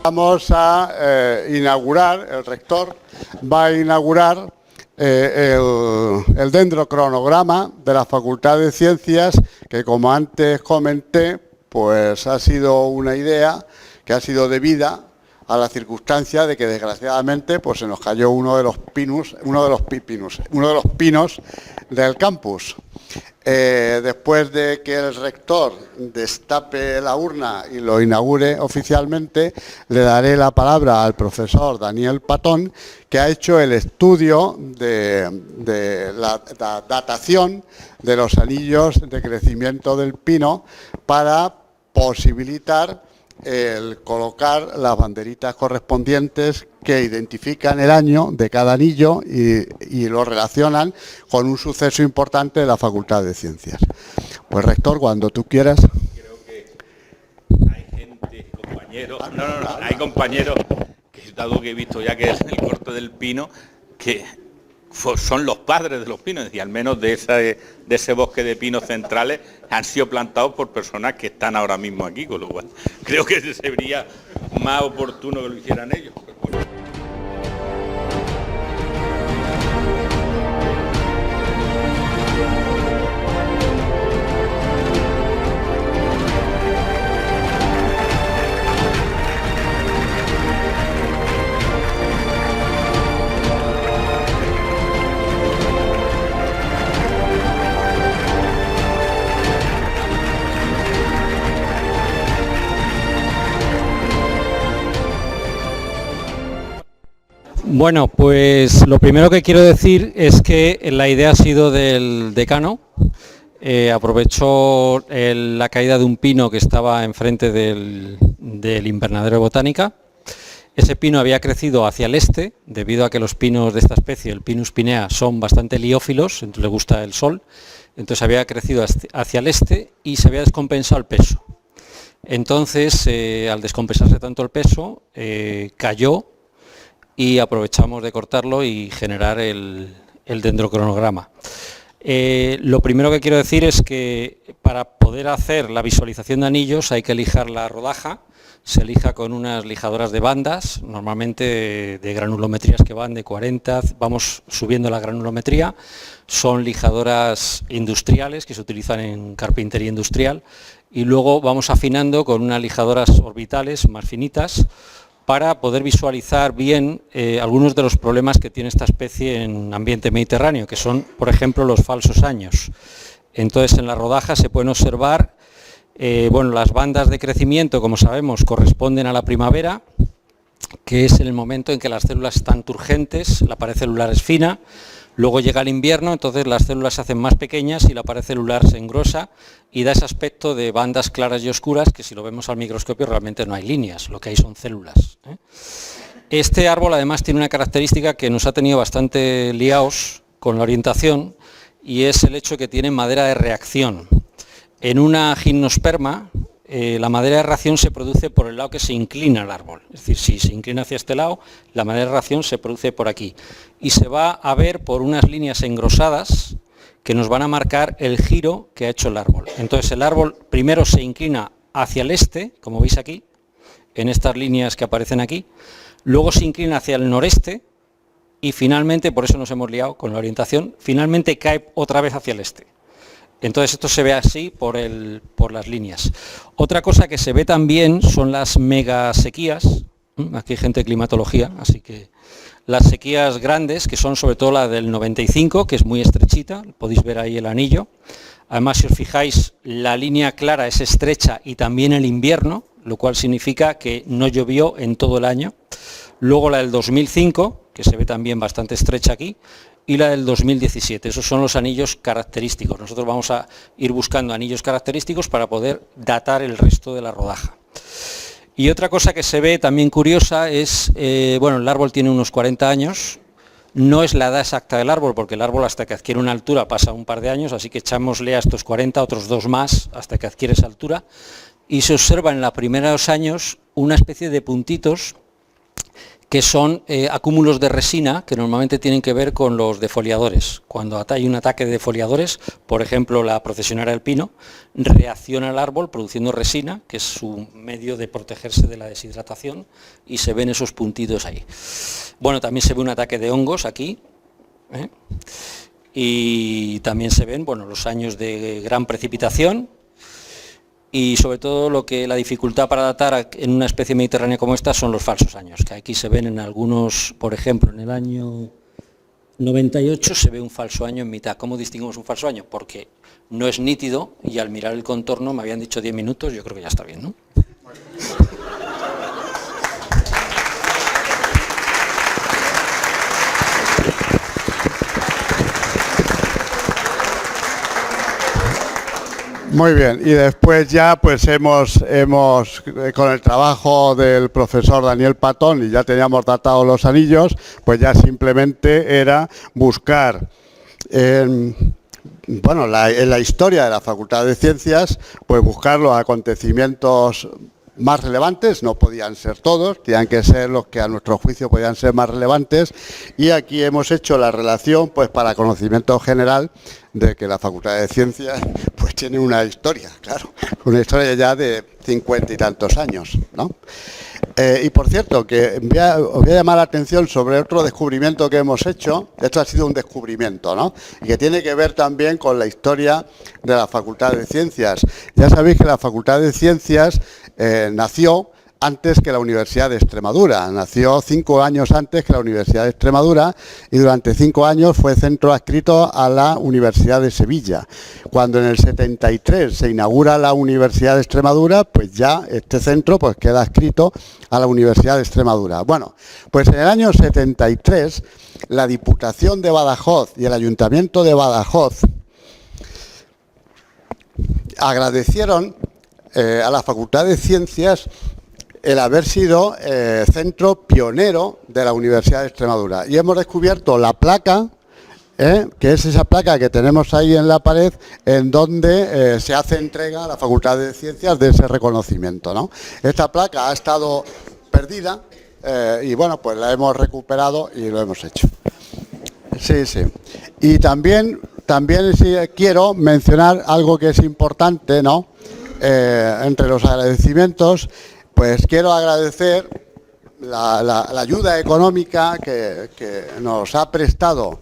Vamos a inaugurar, el rector va a inaugurar el dendrocronograma de la Facultad de Ciencias, que como antes comenté, pues ha sido una idea que ha sido debida a la circunstancia de que desgraciadamente pues se nos cayó uno de los pinos del campus. Después de que el rector destape la urna y lo inaugure oficialmente, le daré la palabra al profesor Daniel Patón, que ha hecho el estudio de la datación de los anillos de crecimiento del pino para posibilitar el colocar las banderitas correspondientes que identifican el año de cada anillo y lo relacionan con un suceso importante de la Facultad de Ciencias. Pues, rector, cuando tú quieras. Creo que hay gente, compañeros, hay compañeros que, dado que he visto ya que es el corte del pino, que son los padres de los pinos, y al menos de ese bosque de pinos centrales han sido plantados por personas que están ahora mismo aquí, con lo cual creo que sería más oportuno que lo hicieran ellos. Bueno, pues lo primero que quiero decir es que la idea ha sido del decano. Aprovechó la caída de un pino que estaba enfrente del invernadero de botánica. Ese pino había crecido hacia el este, debido a que los pinos de esta especie, el Pinus pinea, son bastante liófilos, entonces le gusta el sol. Entonces había crecido hacia el este y se había descompensado el peso. Entonces, al descompensarse tanto el peso, cayó, y aprovechamos de cortarlo y generar el dendrocronograma. Lo primero que quiero decir es que para poder hacer la visualización de anillos hay que lijar la rodaja. Se lija con unas lijadoras de bandas, normalmente de granulometrías que van de 40, vamos subiendo la granulometría. Son lijadoras industriales que se utilizan en carpintería industrial, y luego vamos afinando con unas lijadoras orbitales más finitas, para poder visualizar bien algunos de los problemas que tiene esta especie en ambiente mediterráneo, que son, por ejemplo, los falsos años. Entonces, en la rodaja se pueden observar, las bandas de crecimiento, como sabemos, corresponden a la primavera, que es el momento en que las células están turgentes, la pared celular es fina. Luego llega el invierno, entonces las células se hacen más pequeñas y la pared celular se engrosa y da ese aspecto de bandas claras y oscuras que, si lo vemos al microscopio, realmente no hay líneas, lo que hay son células. Este árbol además tiene una característica que nos ha tenido bastante liados con la orientación, y es el hecho que tiene madera de reacción. En una gimnosperma, la madera de reacción se produce por el lado que se inclina el árbol, es decir, si se inclina hacia este lado, la madera de reacción se produce por aquí, y se va a ver por unas líneas engrosadas que nos van a marcar el giro que ha hecho el árbol. Entonces el árbol primero se inclina hacia el este, como veis aquí, en estas líneas que aparecen aquí, luego se inclina hacia el noreste, y finalmente, por eso nos hemos liado con la orientación, finalmente cae otra vez hacia el este. Entonces esto se ve así por las líneas. Otra cosa que se ve también son las megasequías. Aquí hay gente de climatología, así que las sequías grandes, que son sobre todo la del 95, que es muy estrechita, podéis ver ahí el anillo. Además, si os fijáis, la línea clara es estrecha y también el invierno, lo cual significa que no llovió en todo el año. Luego la del 2005, que se ve también bastante estrecha aquí, y la del 2017. Esos son los anillos característicos. Nosotros vamos a ir buscando anillos característicos para poder datar el resto de la rodaja. Y otra cosa que se ve también curiosa es, el árbol tiene unos 40 años, no es la edad exacta del árbol, porque el árbol hasta que adquiere una altura pasa un par de años, así que echámosle a estos 40 otros 2 más hasta que adquiere esa altura, y se observa en los primeros años una especie de puntitos que son acúmulos de resina que normalmente tienen que ver con los defoliadores. Cuando hay un ataque de defoliadores, por ejemplo la procesionaria del pino, reacciona el árbol produciendo resina, que es su medio de protegerse de la deshidratación, y se ven esos puntitos ahí. Bueno, también se ve un ataque de hongos aquí, y también se ven, bueno, los años de gran precipitación, y sobre todo la dificultad para datar en una especie mediterránea como esta son los falsos años, que aquí se ven en algunos, por ejemplo, en el año 98 se ve un falso año en mitad. ¿Cómo distinguimos un falso año? Porque no es nítido y al mirar el contorno, me habían dicho 10 minutos, yo creo que ya está bien, ¿no? Muy bien, y después ya pues hemos con el trabajo del profesor Daniel Patón, y ya teníamos datados los anillos, pues ya simplemente era buscar en la historia de la Facultad de Ciencias, pues buscar los acontecimientos más relevantes, no podían ser todos, tenían que ser los que a nuestro juicio podían ser más relevantes, y aquí hemos hecho la relación, pues para conocimiento general, de que la Facultad de Ciencias pues tiene una historia, claro, una historia ya de 50 y tantos años, ¿no? Y por cierto, que os voy a llamar la atención sobre otro descubrimiento que hemos hecho. Esto ha sido un descubrimiento, ¿no? Y que tiene que ver también con la historia de la Facultad de Ciencias. Ya sabéis que la Facultad de Ciencias nació antes que la Universidad de Extremadura. Nació 5 años antes que la Universidad de Extremadura y durante 5 años fue centro adscrito a la Universidad de Sevilla. Cuando en el 73 se inaugura la Universidad de Extremadura, pues ya este centro pues queda adscrito a la Universidad de Extremadura. Bueno, pues en el año 73 la Diputación de Badajoz y el Ayuntamiento de Badajoz agradecieron a la Facultad de Ciencias el haber sido centro pionero de la Universidad de Extremadura. Y hemos descubierto la placa, que es esa placa que tenemos ahí en la pared, en donde se hace entrega a la Facultad de Ciencias de ese reconocimiento, ¿no? Esta placa ha estado perdida y bueno, pues la hemos recuperado y lo hemos hecho. Sí, sí. Y también sí, quiero mencionar algo que es importante, ¿no? Entre los agradecimientos, pues quiero agradecer la ayuda económica que nos ha prestado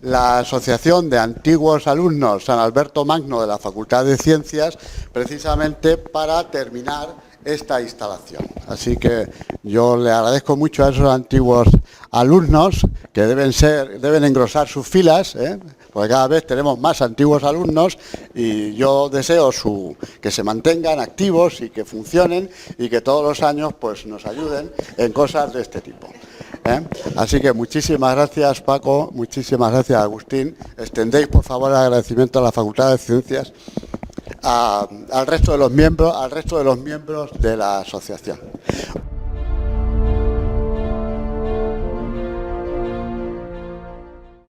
la Asociación de Antiguos Alumnos San Alberto Magno de la Facultad de Ciencias, precisamente para terminar esta instalación. Así que yo le agradezco mucho a esos antiguos alumnos que deben engrosar sus filas, porque cada vez tenemos más antiguos alumnos y yo deseo que se mantengan activos y que funcionen y que todos los años pues nos ayuden en cosas de este tipo. Así que muchísimas gracias, Paco, muchísimas gracias, Agustín. Extendéis por favor el agradecimiento a la Facultad de Ciencias, al resto de los miembros de la asociación.